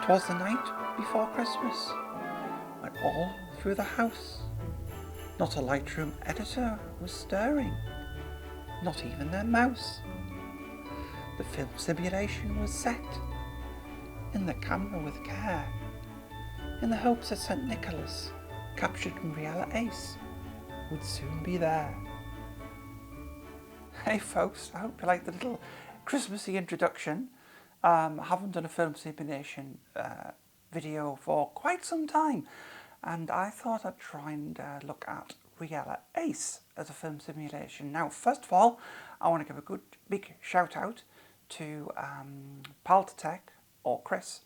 'Twas the night before Christmas, when all through the house not a Lightroom editor was stirring, not even their mouse. The film simulation was set in the camera with care, in the hopes that St. Nicholas, captured in Reala Ace, would soon be there. Hey folks, I hope you like the little Christmassy introduction. I haven't done a film simulation video for quite some time, and I thought I'd try and look at Reala Ace as a film simulation. Now, first of all, I want to give a good big shout out to Paltatech, or Chris,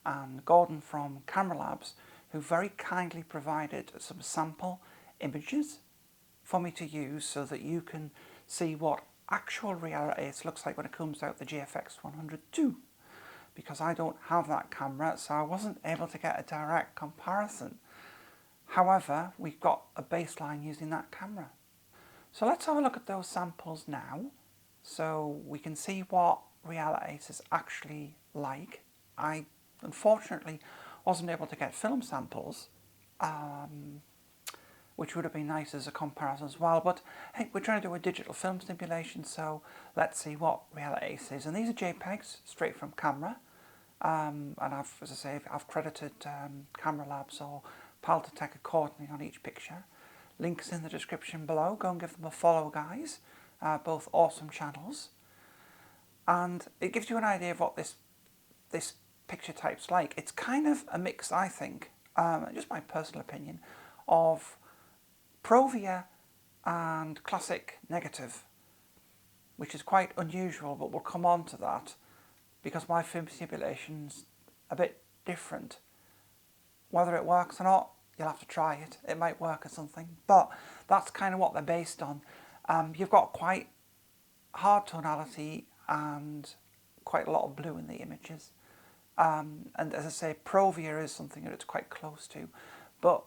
and Gordon from Camera Labs, who very kindly provided some sample images for me to use so that you can see what actual Reala Ace looks like when it comes out the GFX 102, because I don't have that camera, so I wasn't able to get a direct comparison. However, we've got a baseline using that camera. So let's have a look at those samples now, so we can see what Reala Ace is actually like. I unfortunately wasn't able to get film samples, which would have been nice as a comparison as well, but hey, we're trying to do a digital film simulation, so let's see what Reala Ace is. And these are JPEGs straight from camera, and I've, as I say, I've credited Camera Labs or Paltatech accordingly on each picture. Links in the description below. Go and give them a follow, guys. Both awesome channels, and it gives you an idea of what this picture type's like. It's kind of a mix, I think, just my personal opinion, of Provia and classic negative, which is quite unusual, but we'll come on to that because my film simulation's a bit different. Whether it works or not, you'll have to try it. It might work or something, but that's kind of what they're based on. You've got quite hard tonality and quite a lot of blue in the images. And as I say, Provia is something that it's quite close to. But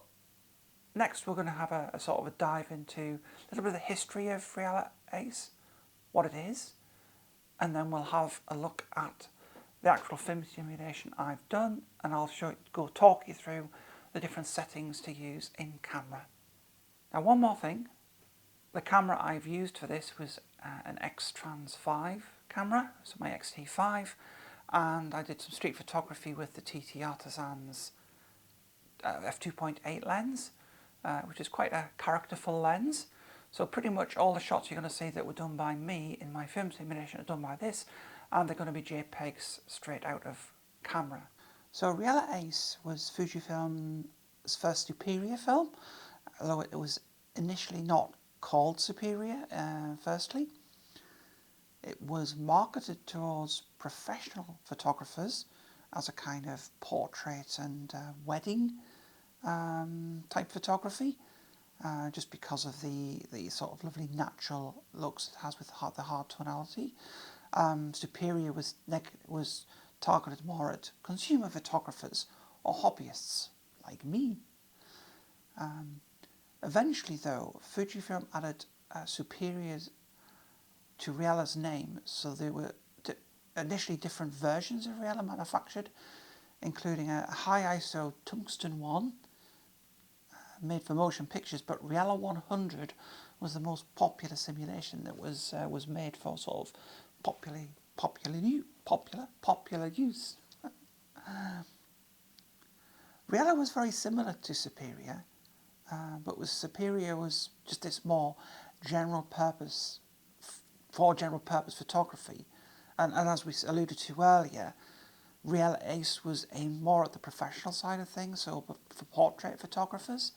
next we're going to have a sort of a dive into a little bit of the history of Reala Ace, what it is, and then we'll have a look at the actual film simulation I've done, and I'll talk you through the different settings to use in camera. Now, one more thing, the camera I've used for this was an X-Trans5 camera, so my X-T5, and I did some street photography with the TT Artisans f2.8 lens, which is quite a characterful lens. So pretty much all the shots you're going to see that were done by me in my film simulation are done by this, and they're going to be JPEGs straight out of camera. So Reala Ace was Fujifilm's first superior film, although it was initially not called superior firstly. It was marketed towards professional photographers as a kind of portrait and wedding type photography, just because of the sort of lovely natural looks it has with the hard tonality. Superior was targeted more at consumer photographers or hobbyists like me. Eventually, though, Fujifilm added Superior to Reala's name, so there were initially different versions of Reala manufactured, including a high ISO tungsten one made for motion pictures, but Reala 100 was the most popular simulation that was made for sort of popular use. Reala was very similar to Superior, but Superior was just this more general purpose photography, and as we alluded to earlier, Reala Ace was aimed more at the professional side of things, so for portrait photographers,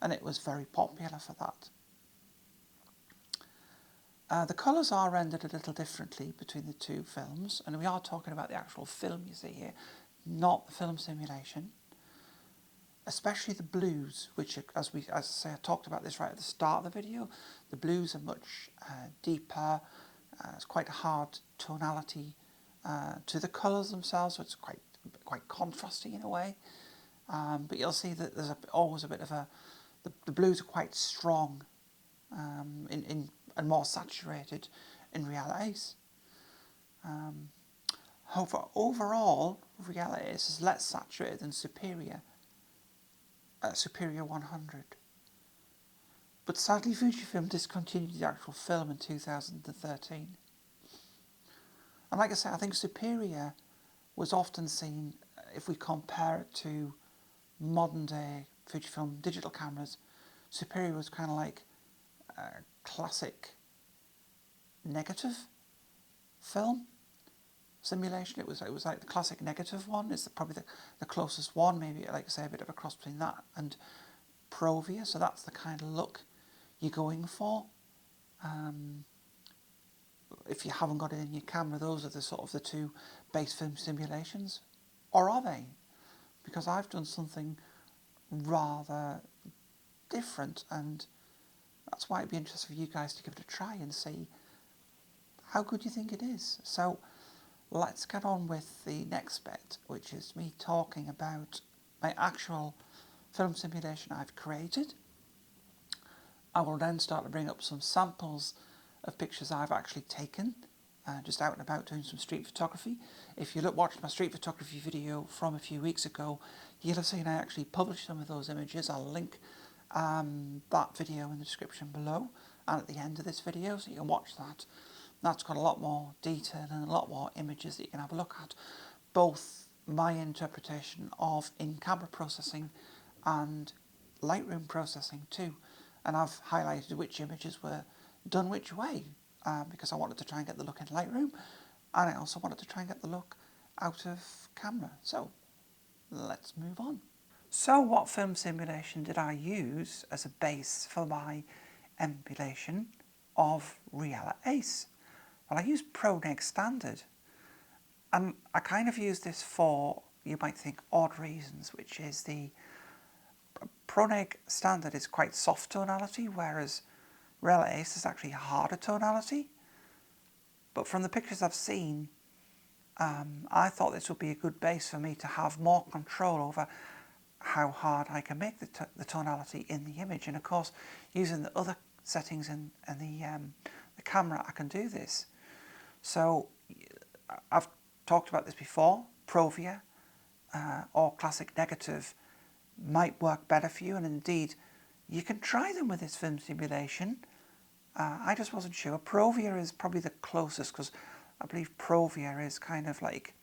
and it was very popular for that. The colours are rendered a little differently between the two films, and we are talking about the actual film you see here, not the film simulation. Especially the blues, which, as I say, I talked about this right at the start of the video. The blues are much deeper. It's quite a hard tonality to the colours themselves, so it's quite contrasty in a way. But you'll see that there's always a bit of the blues are quite strong and more saturated in Reala Ace. However, overall, Reala Ace is less saturated than Superior, Superior 100. But sadly Fujifilm discontinued the actual film in 2013. And like I say, I think Superior was often seen, if we compare it to modern day Fujifilm digital cameras, Superior was kind of like a classic negative film simulation. It was like the classic negative one. It's probably the closest one, maybe like I say a bit of a cross between that and Provia. So that's the kind of look you're going for. If you haven't got it in your camera, those are the sort of the two base film simulations. Or are they? Because I've done something rather different, and that's why it'd be interesting for you guys to give it a try and see how good you think it is. So let's get on with the next bit, which is me talking about my actual film simulation I've created. I will then start to bring up some samples of pictures I've actually taken, just out and about doing some street photography. If you watched my street photography video from a few weeks ago, you'll have seen I actually published some of those images. I'll link that video in the description below and at the end of this video, so you can watch that. That's got a lot more detail and a lot more images that you can have a look at, both my interpretation of in-camera processing and Lightroom processing too. And I've highlighted which images were done which way, because I wanted to try and get the look in Lightroom, and I also wanted to try and get the look out of camera. So let's move on. So what film simulation did I use as a base for my emulation of Reala Ace? Well, I used ProNeg Standard, and I kind of used this for, you might think, odd reasons, which is the ProNeg Standard is quite soft tonality, whereas Reala Ace is actually harder tonality. But from the pictures I've seen, I thought this would be a good base for me to have more control over how hard I can make the tonality in the image. And of course, using the other settings in the camera, I can do this. So I've talked about this before. Provia or Classic Negative might work better for you, and indeed you can try them with this film simulation. I just wasn't sure. Provia is probably the closest, because I believe Provia is kind of like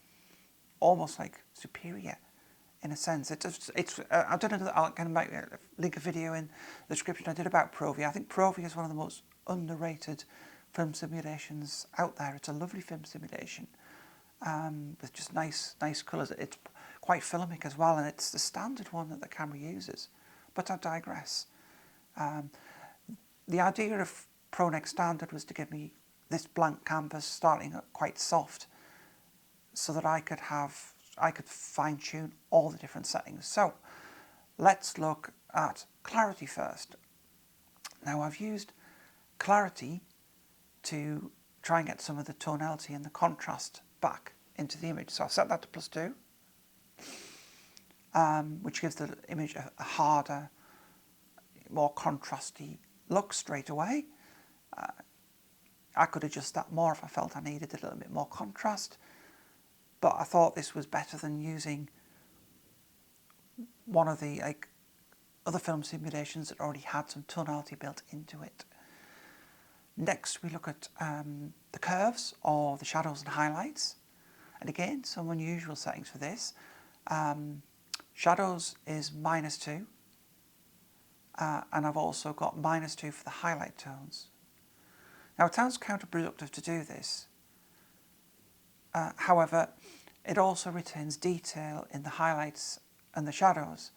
almost like Superior in a sense. I don't know, I'll kind of link a video in the description I did about Provia. I think Provia is one of the most underrated film simulations out there. It's a lovely film simulation with just nice colours. It's quite filmic as well, and it's the standard one that the camera uses. But I digress. The idea of ProNeg Standard was to give me this blank canvas starting at quite soft, so that I could fine tune all the different settings. So let's look at clarity first. Now I've used clarity to try and get some of the tonality and the contrast back into the image. So I've set that to +2, which gives the image a harder, more contrasty look straight away. I could adjust that more if I felt I needed a little bit more contrast, but I thought this was better than using one of the other film simulations that already had some tonality built into it. Next we look at the curves or the shadows and highlights, and again some unusual settings for this. Shadows is -2, and I've also got -2 for the highlight tones. Now it sounds counterproductive to do this, however it also retains detail in the highlights and the shadows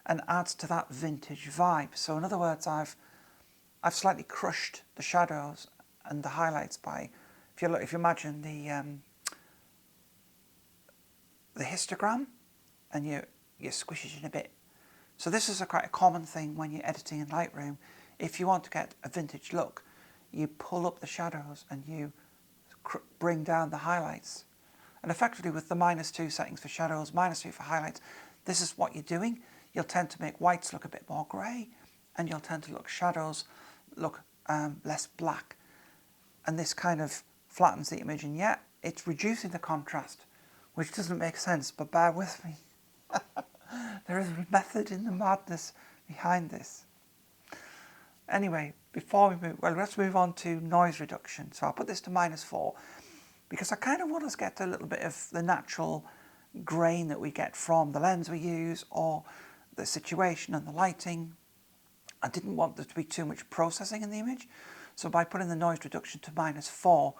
and adds to that vintage vibe. So in other words, I've slightly crushed the shadows and the highlights by, if you imagine the histogram and you squish it in a bit. So this is quite a common thing when you're editing in Lightroom. If you want to get a vintage look, you pull up the shadows and you bring down the highlights. And effectively with the -2 settings for shadows, -2 for highlights, this is what you're doing. You'll tend to make whites look a bit more grey, and you'll tend to look shadows look less black. And this kind of flattens the image, and yet it's reducing the contrast which doesn't make sense, but bear with me. There is a method in the madness behind this. Anyway, before we move, well, let's move on to noise reduction. So I'll put this to -4 because I kind of want us to get a little bit of the natural grain that we get from the lens we use or the situation and the lighting. I didn't want there to be too much processing in the image. So by putting the noise reduction to -4,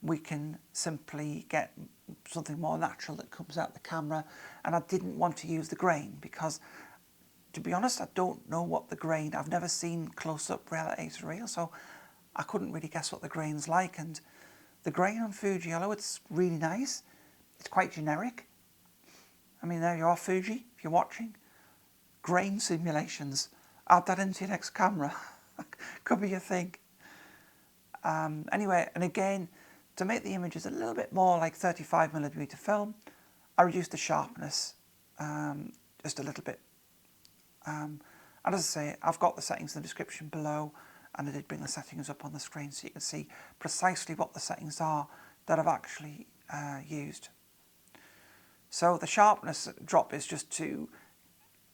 we can simply get something more natural that comes out the camera. And I didn't want to use the grain because, to be honest, I don't know what the grain, I've never seen close-up Reala Ace reel, so I couldn't really guess what the grain's like. And the grain on Fuji Yellow, it's really nice. It's quite generic. I mean, there you are, Fuji, if you're watching. Grain simulations. Add that into your next camera. Could be a thing. Anyway, and again, to make the images a little bit more like 35mm film, I reduced the sharpness just a little bit. And as I say, I've got the settings in the description below, and I did bring the settings up on the screen so you can see precisely what the settings are that I've actually used. So the sharpness drop is just to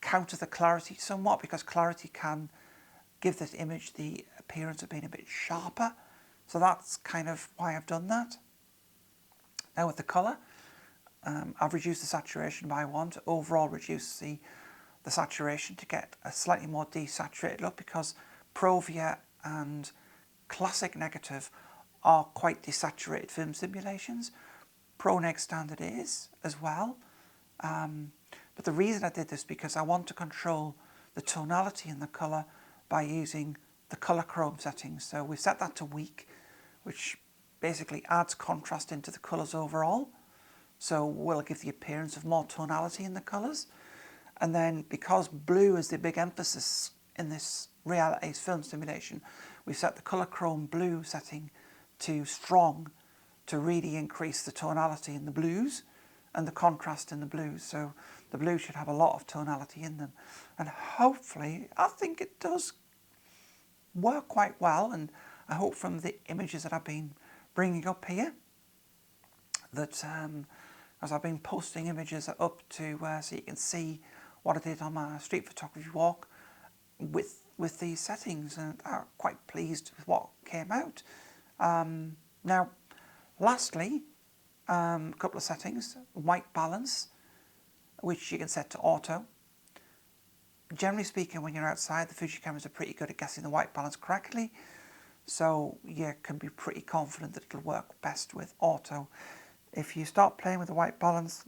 counter the clarity somewhat, because clarity can give this image the appearance of being a bit sharper. So that's kind of why I've done that. Now with the colour, I've reduced the saturation by 1 to overall reduce the saturation to get a slightly more desaturated look, because Provia and Classic Negative are quite desaturated film simulations. Pro Neg Standard is as well. But the reason I did this because I want to control the tonality and the colour by using the colour chrome settings. So we set that to weak, which basically adds contrast into the colours overall. So we'll give the appearance of more tonality in the colours. And then because blue is the big emphasis in this Reala Ace film simulation, we set the colour chrome blue setting to strong to really increase the tonality in the blues and the contrast in the blues. So the blues should have a lot of tonality in them. And hopefully, I think it does work quite well. And I hope from the images that I've been bringing up here, that as I've been posting images up to so you can see what I did on my street photography walk with these settings, and I'm quite pleased with what came out. Now, lastly, a couple of settings. White balance, which you can set to auto. Generally speaking, when you're outside, the Fuji cameras are pretty good at guessing the white balance correctly, so you can be pretty confident that it'll work best with auto. If you start playing with the white balance,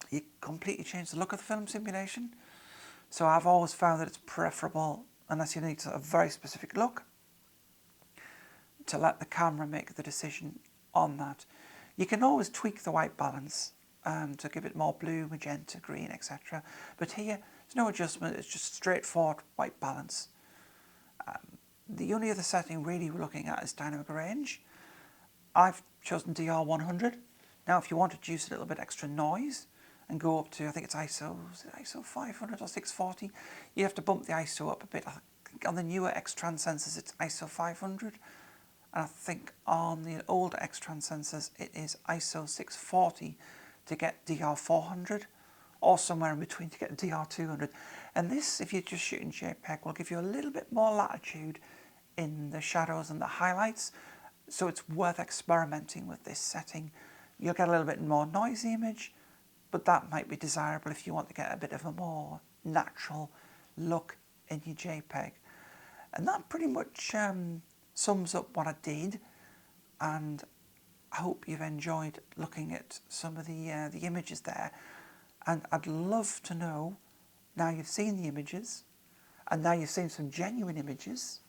you completely change the look of the film simulation. So I've always found that it's preferable, unless you need a very specific look, to let the camera make the decision on that. You can always tweak the white balance to give it more blue, magenta, green, etc. But here, there's no adjustment, it's just straightforward white balance. The only other setting really we're looking at is dynamic range. I've chosen DR100. Now if you want to reduce a little bit extra noise and go up to, I think it's ISO 500 or 640, you have to bump the ISO up a bit. I think on the newer X-Trans sensors it's ISO 500. And I think on the older X-Trans sensors it is ISO 640 to get DR400, or somewhere in between to get DR200. And this, if you're just shooting JPEG, will give you a little bit more latitude in the shadows and the highlights, so it's worth experimenting with this setting. You'll get a little bit more noisy image, but that might be desirable if you want to get a bit of a more natural look in your JPEG. And that pretty much sums up what I did, and I hope you've enjoyed looking at some of the images there. And I'd love to know, now you've seen the images, and now you've seen some genuine images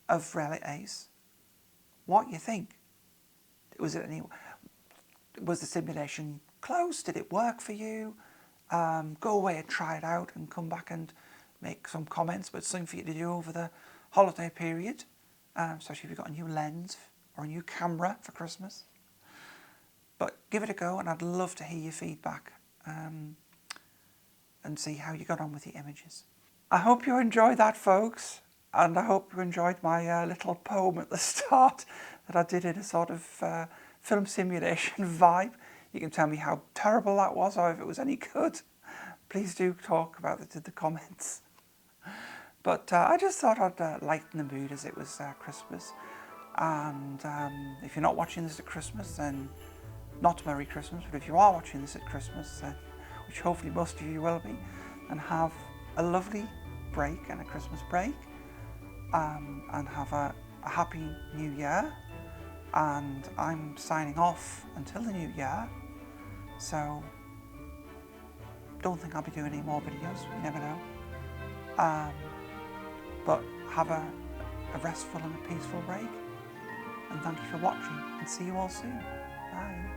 of Reala Ace, what you think. Was the simulation close? Did it work for you? Go away and try it out and come back and make some comments, but it's something for you to do over the holiday period, especially if you've got a new lens or a new camera for Christmas. But give it a go, and I'd love to hear your feedback and see how you got on with the images. I hope you enjoyed that, folks, and I hope you enjoyed my little poem at the start that I did in a sort of film simulation vibe. You can tell me how terrible that was, or if it was any good. Please do talk about it in the comments. But I just thought I'd lighten the mood as it was Christmas. And if you're not watching this at Christmas, then not Merry Christmas. But if you are watching this at Christmas, which hopefully most of you will be, then have a lovely break and a Christmas break. And have a happy new year. And I'm signing off until the new year. So don't think I'll be doing any more videos. You never know. But have a restful and a peaceful break. And thank you for watching, and see you all soon. Bye.